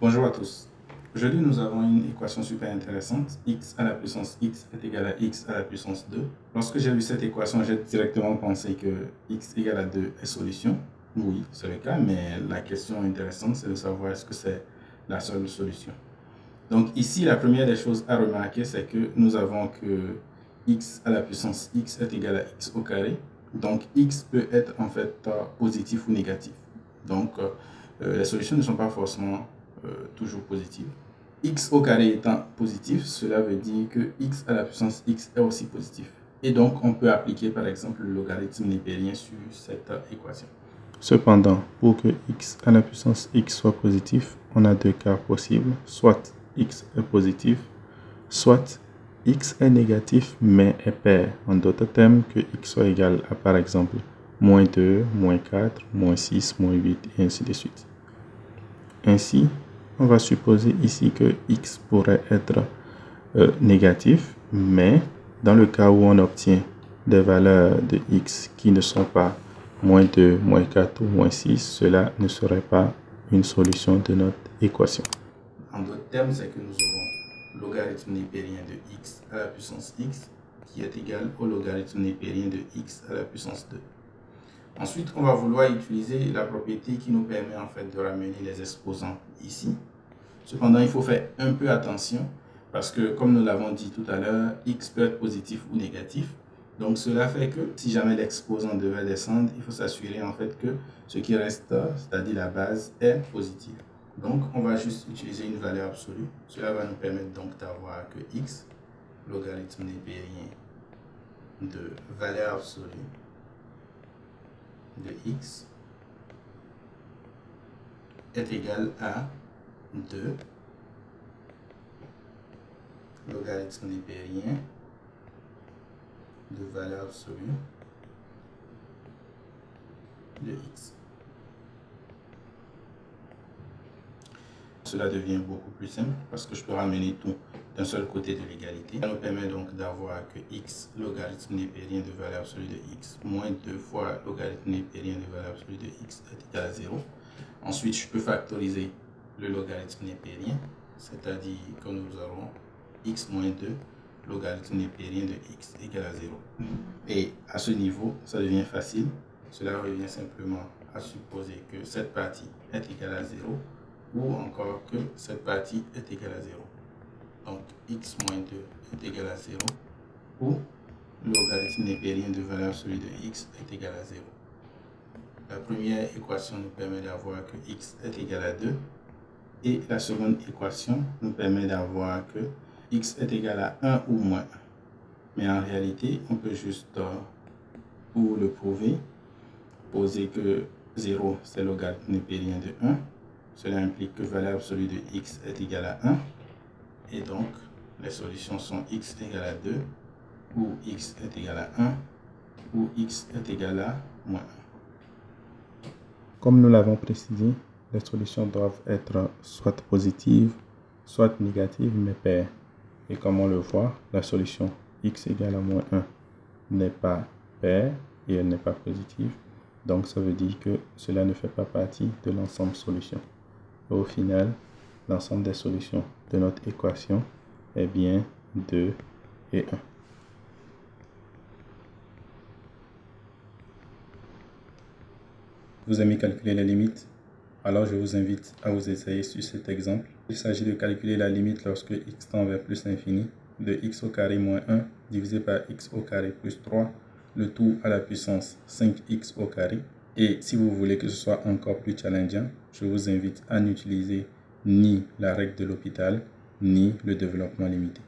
Bonjour à tous. Aujourd'hui, nous avons une équation super intéressante. X à la puissance x est égal à x à la puissance 2. Lorsque j'ai vu cette équation, j'ai directement pensé que x égale à 2 est solution. Oui, c'est le cas, mais la question intéressante, c'est de savoir est-ce que c'est la seule solution. Donc ici, la première des choses à remarquer, c'est que nous avons que x à la puissance x est égal à x au carré. Donc x peut être en fait positif ou négatif. Donc les solutions ne sont pas forcément toujours positives. X au carré étant positif, cela veut dire que x à la puissance x est aussi positif. Et donc on peut appliquer par exemple le logarithme népérien sur cette équation. Cependant, pour que x à la puissance x soit positif, on a deux cas possibles. Soit x est positif, soit x est négatif mais est pair. En d'autres termes, que x soit égal à par exemple moins 2, moins 4, moins 6, moins 8 et ainsi de suite. Ainsi, on va supposer ici que x pourrait être négatif, mais dans le cas où on obtient des valeurs de x qui ne sont pas moins 2, moins 4 ou moins 6, cela ne serait pas une solution de notre équation. En d'autres termes, c'est que nous aurons le logarithme népérien de x à la puissance x qui est égal au logarithme népérien de x à la puissance 2. Ensuite, on va vouloir utiliser la propriété qui nous permet en fait de ramener les exposants ici. Cependant, il faut faire un peu attention parce que, comme nous l'avons dit tout à l'heure, x peut être positif ou négatif. Donc, cela fait que si jamais l'exposant devait descendre, il faut s'assurer en fait que ce qui reste, c'est-à-dire la base, est positive. Donc, on va juste utiliser une valeur absolue. Cela va nous permettre donc d'avoir que x, logarithme népérien de valeur absolue de x est égal à 2 logarithme népérien de valeur absolue de x. Cela devient beaucoup plus simple parce que je peux ramener tout d'un seul côté de l'égalité. Ça nous permet donc d'avoir que x logarithme népérien de valeur absolue de x moins 2 fois logarithme népérien de valeur absolue de x est égal à 0. Ensuite, je peux factoriser le logarithme népérien, c'est-à-dire que nous aurons x moins 2 logarithme népérien de x égale à 0. Et à ce niveau, ça devient facile. Cela revient simplement à supposer que cette partie est égale à 0 ou encore que cette partie est égale à 0. Donc, x moins 2 est égal à 0 ou le logarithme népérien de valeur absolue de x est égal à 0. La première équation nous permet d'avoir que x est égal à 2 et la seconde équation nous permet d'avoir que x est égal à 1 ou moins 1. Mais en réalité, on peut juste, pour le prouver, poser que 0 c'est le logarithme népérien de 1. Cela implique que valeur absolue de x est égale à 1. Et donc, les solutions sont x égale à 2, ou x est égal à 1, ou x est égal à moins 1. Comme nous l'avons précisé, les solutions doivent être soit positives, soit négatives, mais paires. Et comme on le voit, la solution x égale à moins 1 n'est pas paire et elle n'est pas positive. Donc ça veut dire que cela ne fait pas partie de l'ensemble solution. Et au final, l'ensemble des solutions de notre équation est bien 2 et 1. Vous aimez calculer les limites? Alors je vous invite à vous essayer sur cet exemple. Il s'agit de calculer la limite lorsque x tend vers plus l'infini de x au carré moins 1 divisé par x au carré plus 3, le tout à la puissance 5x au carré. Et si vous voulez que ce soit encore plus challengeant, je vous invite à n'utiliser ni la règle de l'hôpital, ni le développement limité.